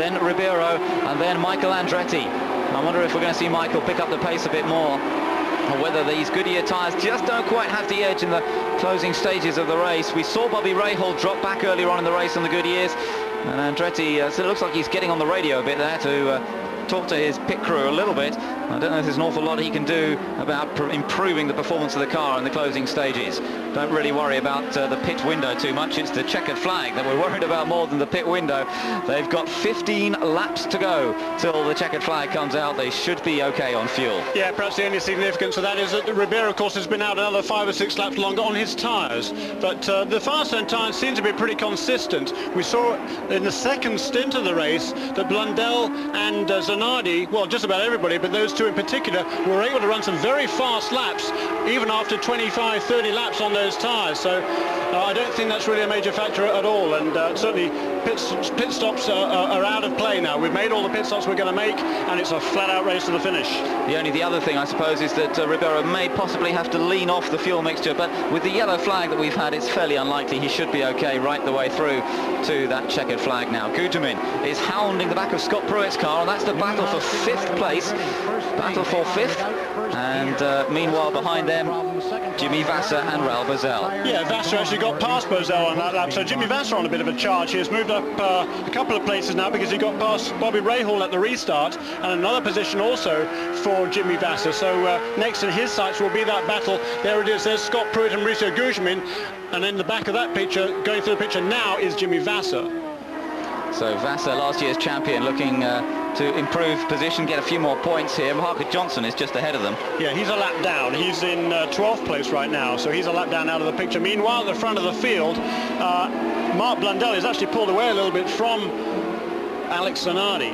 then Ribeiro, and then Michael Andretti. I wonder if we're going to see Michael pick up the pace a bit more, or whether these Goodyear tyres just don't quite have the edge in the closing stages of the race. We saw Bobby Rahal drop back earlier on in the race on the Goodyears, and Andretti, so it looks like he's getting on the radio a bit there to talk to his pit crew a little bit. I don't know if there's an awful lot he can do about improving the performance of the car in the closing stages. Don't really worry about the pit window too much. It's the checkered flag that we're worried about more than the pit window. They've got 15 laps to go till the checkered flag comes out. They should be okay on fuel. Yeah, perhaps the only significance of that is that Ribeiro, of course, has been out another 5 or 6 laps longer on his tyres. But the Firestone tyres seem to be pretty consistent. We saw in the second stint of the race that Blundell and Zanardi, well, just about everybody, but those two in particular, were able to run some very fast laps, even after 25, 30 laps on those tyres. So I don't think that's really a major factor at all. And certainly pit stops are out of play now. We've made all the pit stops we're going to make, and it's a flat-out race to the finish. The other thing, I suppose, is that Ribeiro may possibly have to lean off the fuel mixture, but with the yellow flag that we've had, it's fairly unlikely. He should be okay right the way through to that checkered flag now. Gugelmin is hounding the back of Scott Pruett's car, and that's the battle for 5th place. Battle for 5th, and meanwhile behind them, Jimmy Vasser and Raul Boesel. Yeah, Vasser actually got past Boesel on that lap, so Jimmy Vasser on a bit of a charge. He has moved up a couple of places now because he got past Bobby Rahal at the restart, and another position also for Jimmy Vasser. So next in his sights will be that battle. There it is, there's Scott Pruett and Mauricio Gugelmin, and in the back of that picture, going through the picture now, is Jimmy Vasser. So Vasser, last year's champion, looking to improve position, get a few more points here. Parker Johnson is just ahead of them. Yeah, he's a lap down. He's in 12th place right now, so he's a lap down out of the picture. Meanwhile, at the front of the field, Mark Blundell is actually pulled away a little bit from Alex Zanardi.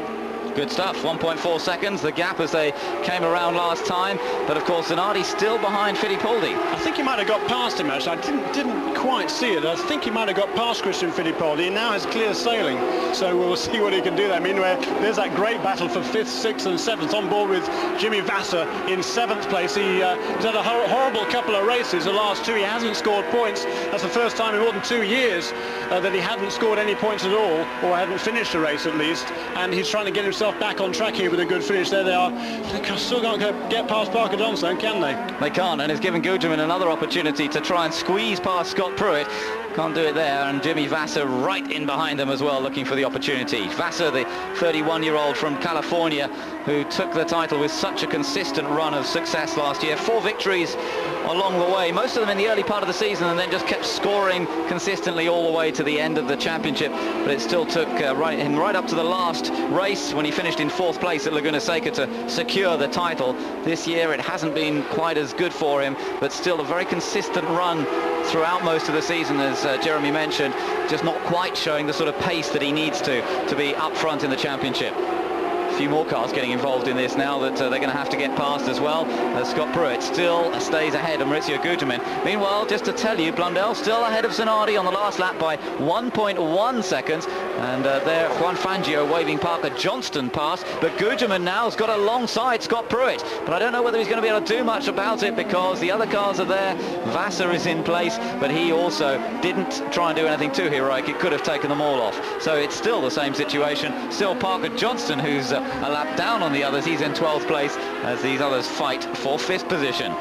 Good stuff, 1.4 seconds, the gap as they came around last time, but of course Zanardi's still behind Fittipaldi. I think he might have got past him actually. I didn't quite see it. I think he might have got past Christian Fittipaldi and now has clear sailing, so we'll see what he can do there. Meanwhile, there's that great battle for 5th, 6th and 7th on board with Jimmy Vasser in 7th place. He's had a horrible couple of races, the last 2 he hasn't scored points. That's the first time in more than 2 years that he hadn't scored any points at all, or hadn't finished a race at least, and he's trying to get himself back on track here with a good finish. There they are. They still can't get past Parker Johnson, can they? They can't, and it's given Gugelmin another opportunity to try and squeeze past Scott Pruett. Can't do it there, and Jimmy Vasser right in behind them as well, looking for the opportunity. Vasser, the 31-year-old from California, who took the title with such a consistent run of success last year. 4 victories along the way, most of them in the early part of the season, and then just kept scoring consistently all the way to the end of the championship. But it still took him right up to the last race when he finished in 4th place at Laguna Seca to secure the title. This year it hasn't been quite as good for him, but still a very consistent run throughout most of the season, as Jeremy mentioned, just not quite showing the sort of pace that he needs to be up front in the championship. A few more cars getting involved in this now that they're going to have to get past as well. Scott Pruett still stays ahead of Mauricio Gugelmin. Meanwhile, just to tell you, Blundell still ahead of Zanardi on the last lap by 1.1 seconds. And there, Juan Fangio waving Parker Johnston past. But Gugelmin now has got alongside Scott Pruett. But I don't know whether he's going to be able to do much about it because the other cars are there. Vasser is in place, but he also didn't try and do anything too heroic. It could have taken them all off. So it's still the same situation. Still Parker Johnston, who's a lap down on the others. He's in 12th place as these others fight for 5th position.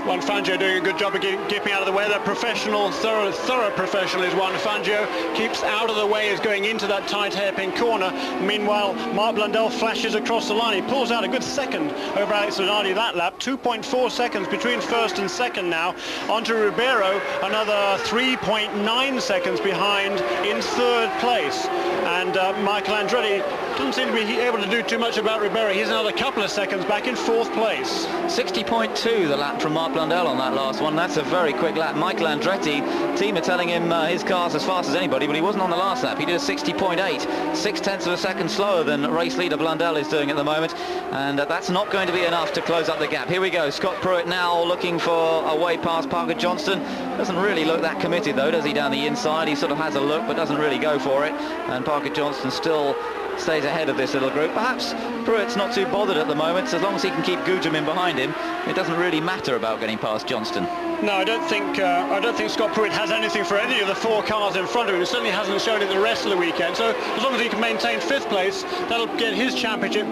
Juan Fangio doing a good job of keeping out of the way. That professional, thorough professional is Juan Fangio. Keeps out of the way as going into that tight hairpin corner. Meanwhile, Mark Blundell flashes across the line. He pulls out a good second over Alex Zanardi that lap. 2.4 seconds between 1st and 2nd now. Onto Ribeiro, another 3.9 seconds behind in 3rd place. And Michael Andretti doesn't seem to be able to do too much about Ribeiro. He's another couple of seconds back in 4th place. 60.2 the lap from Mark Blundell on that last one. That's a very quick lap. Michael Andretti, team are telling him his car's as fast as anybody, but he wasn't on the last lap. He did a 60.8, 0.6 of a second slower than race leader Blundell is doing at the moment, and that's not going to be enough to close up the gap. Here we go. Scott Pruett now looking for a way past Parker Johnston. Doesn't really look that committed though, does he, down the inside? He sort of has a look, but doesn't really go for it. And Parker Johnston still stays ahead of this little group. Perhaps Pruett's not too bothered at the moment, so as long as he can keep Gugelmin behind him, it doesn't really matter about getting past Johnston. No, I don't think Scott Pruitt has anything for any of the 4 cars in front of him. He certainly hasn't shown it the rest of the weekend. So as long as he can maintain 5th place, that'll get his championship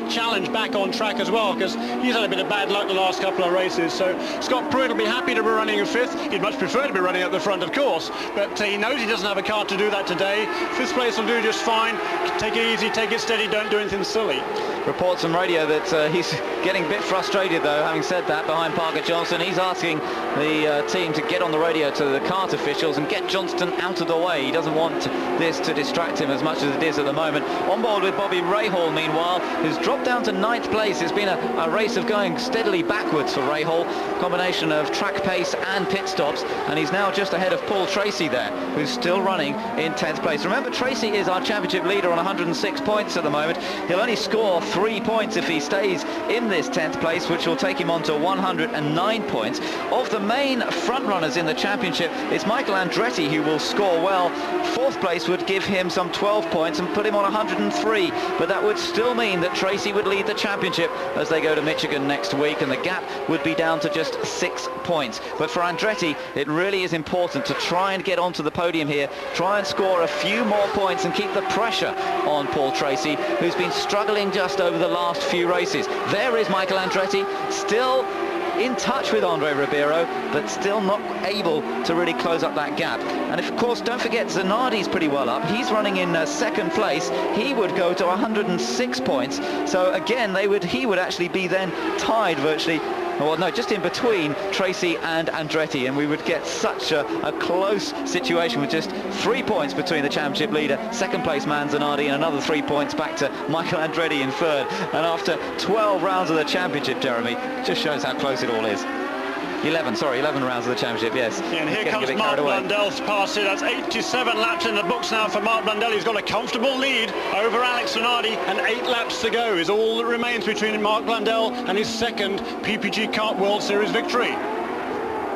challenge back on track as well, because he's had a bit of bad luck the last couple of races. So Scott Pruitt will be happy to be running in 5th. He'd much prefer to be running at the front, of course, but he knows he doesn't have a car to do that today. 5th place will do just fine. Take it easy, take it steady, don't do anything silly. Reports on radio that he's getting a bit frustrated, though, having said that, behind Parker Johnston. He's asking the team to get on the radio to the kart officials and get Johnston out of the way. He doesn't want this to distract him as much as it is at the moment. On board with Bobby Rahal, meanwhile, who's dropped down to 9th place. It's been a race of going steadily backwards for Rahal, combination of track pace and pit stops, and he's now just ahead of Paul Tracy there, who's still running in 10th place. Remember, Tracy is our championship leader on 106 points at the moment. He'll only score 3 points if he stays in this 10th place, which will take him on to 109 points. Of the main front runners in the championship, it's Michael Andretti who will score well. 4th place would give him some 12 points and put him on 103, but that would still mean that Tracy would lead the championship as they go to Michigan next week, and the gap would be down to just 6 points. But for Andretti, it really is important to try and get onto the podium here, try and score a few more points and keep the pressure on Paul Tracy, who's been struggling just over the last few races. There is Michael Andretti, still in touch with Andre Ribeiro, but still not able to really close up that gap. And of course, don't forget, Zanardi's pretty well up. He's running in 2nd place. He would go to 106 points. So again, he would actually be then tied virtually, well, no, just in between Tracy and Andretti, and we would get such a close situation with just 3 points between the championship leader, 2nd place man Zanardi, and another 3 points back to Michael Andretti in 3rd. And after 12 rounds of the championship, Jeremy, just shows how close it all is. 11 rounds of the championship, yes. Yeah, and here comes Mark Blundell's pass here. That's 87 laps in the books now for Mark Blundell. He's got a comfortable lead over Alex Zanardi, and 8 laps to go is all that remains between Mark Blundell and his 2nd PPG Kart World Series victory.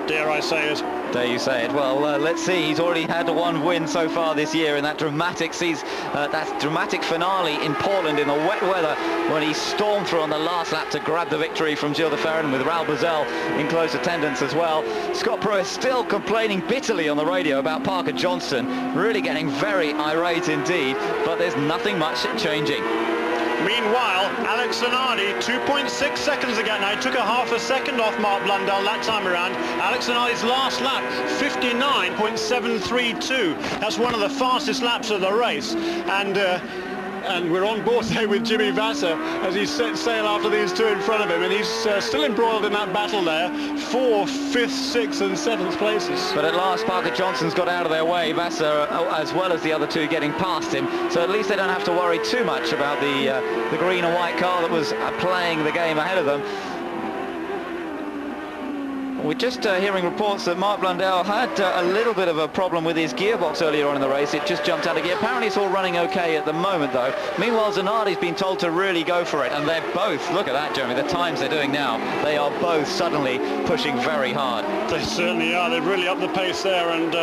Dare I say it. Dare you say it? Well, let's see. He's already had 1 win so far this year in that dramatic finale in Portland in the wet weather, when he stormed through on the last lap to grab the victory from Gilles de Ferran, with Raul Boesel in close attendance as well. Scott Pruitt still complaining bitterly on the radio about Parker Johnston, really getting very irate indeed, but there's nothing much changing. Meanwhile, Alex Zanardi, 2.6 seconds again. Now, he took a half a second off Mark Blundell that time around. Alex Zanardi's last lap, 59.732. That's one of the fastest laps of the race. And we're on board there with Jimmy Vasser as he sets sail after these 2 in front of him, and he's still embroiled in that battle there for 5th, 6th and 7th places. But at last Parker Johnston's got out of their way, Vasser as well as the other 2 getting past him, so at least they don't have to worry too much about the green and white car that was playing the game ahead of them. We're just hearing reports that Mark Blundell had a little bit of a problem with his gearbox earlier on in the race. It just jumped out of gear. Apparently it's all running okay at the moment, though. Meanwhile, Zanardi's been told to really go for it, and they're both, look at that, Jeremy, the times they're doing now. They are both suddenly pushing very hard. They certainly are. They've really upped the pace there, and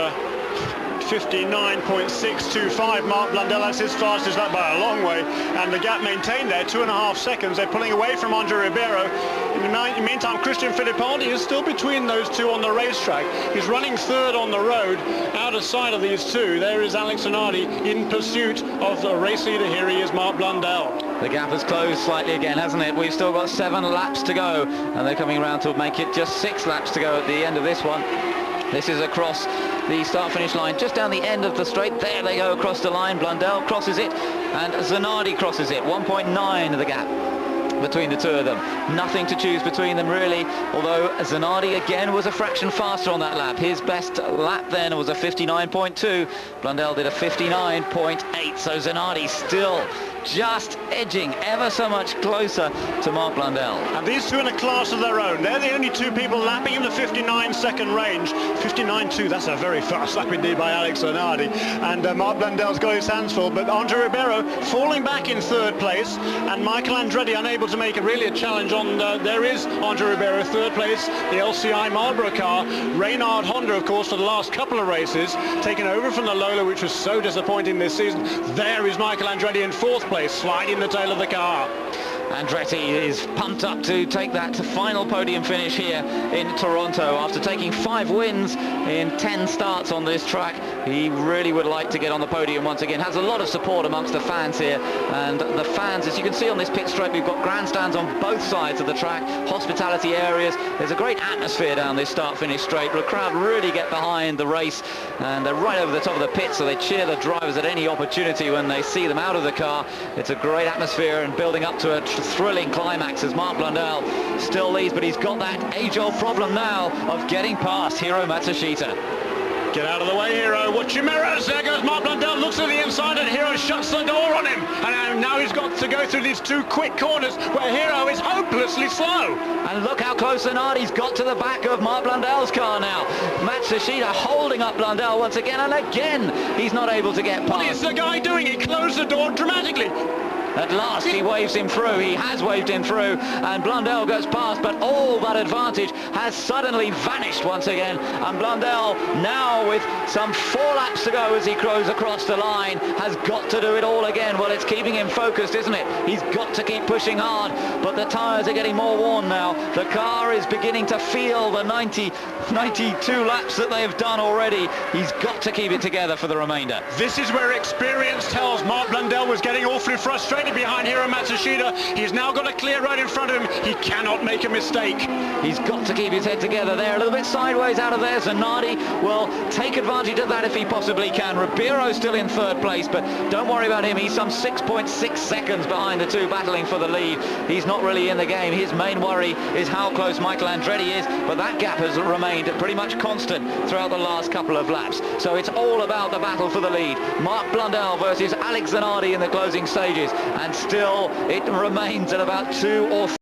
59.625 Mark Blundell, that's his fastest lap by a long way, and the gap maintained there, 2.5 seconds. They're pulling away from Andre Ribeiro. In the meantime, Christian Fittipaldi is still between those 2 on the racetrack. He's running 3rd on the road, out of sight of these 2. There is Alex Zanardi in pursuit of the race leader. Here he is, Mark Blundell. The gap has closed slightly again, hasn't it? We've still got 7 laps to go, and they're coming around to make it just 6 laps to go at the end of this one. This is across the start-finish line, just down the end of the straight. There they go across the line. Blundell crosses it, and Zanardi crosses it. 1.9 of the gap between the 2 of them. Nothing to choose between them, really, although Zanardi again was a fraction faster on that lap. His best lap then was a 59.2. Blundell did a 59.8, so Zanardi still just edging ever so much closer to Mark Blundell. And these 2 in a class of their own. They're the only 2 people lapping in the 59-second range. 59.2, that's a very fast lap indeed by Alex Zanardi. And Mark Blundell's got his hands full, but Andre Ribeiro falling back in 3rd place, and Michael Andretti unable to make a challenge on. There is Andre Ribeiro, 3rd place, the LCI Marlboro car. Reynard Honda, of course, for the last couple of races, taken over from the Lola, which was so disappointing this season. There is Michael Andretti in 4th place, sliding the tail of the car. Andretti is pumped up to take that final podium finish here in Toronto. After taking 5 wins in 10 starts on this track, he really would like to get on the podium once again. Has a lot of support amongst the fans here, and the fans, as you can see on this pit straight, we've got grandstands on both sides of the track, hospitality areas. There's a great atmosphere down this start-finish straight. The crowd really get behind the race, and they're right over the top of the pit, so they cheer the drivers at any opportunity when they see them out of the car. It's a great atmosphere and building up to a thrilling climax as Mark Blundell still leads, but he's got that age-old problem now of getting past Hiro Matsushita. Get out of the way, Hiro. Watch your mirrors. There goes Mark Blundell. Looks at the inside and Hiro shuts the door on him. And now he's got to go through these 2 quick corners where Hiro is hopelessly slow. And look how close Zanardi's got to the back of Mark Blundell's car now. Matsushita holding up Blundell once again, and again he's not able to get past. What is the guy doing? He closed the door dramatically. At last he waves him through. He has waved him through, and Blundell goes past, but all that advantage has suddenly vanished once again, and Blundell now, with some 4 laps to go as he goes across the line, has got to do it all again. Well, it's keeping him focused, isn't it? He's got to keep pushing hard, but the tyres are getting more worn now. The car is beginning to feel the 92 laps that they've done already. He's got to keep it together for the remainder. This is where experience tells. Mark Blundell was getting awfully frustrated behind Hiro Matsushita. He's now got a clear road in front of him. He cannot make a mistake. He's got to keep his head together there. A little bit sideways out of there. Zanardi will take advantage of that if he possibly can. Ribeiro still in 3rd place, but don't worry about him. He's some 6.6 seconds behind the 2 battling for the lead. He's not really in the game. His main worry is how close Michael Andretti is, but that gap has remained pretty much constant throughout the last couple of laps. So it's all about the battle for the lead. Mark Blundell versus Alex Zanardi in the closing stages, and still it remains at about 2 or 3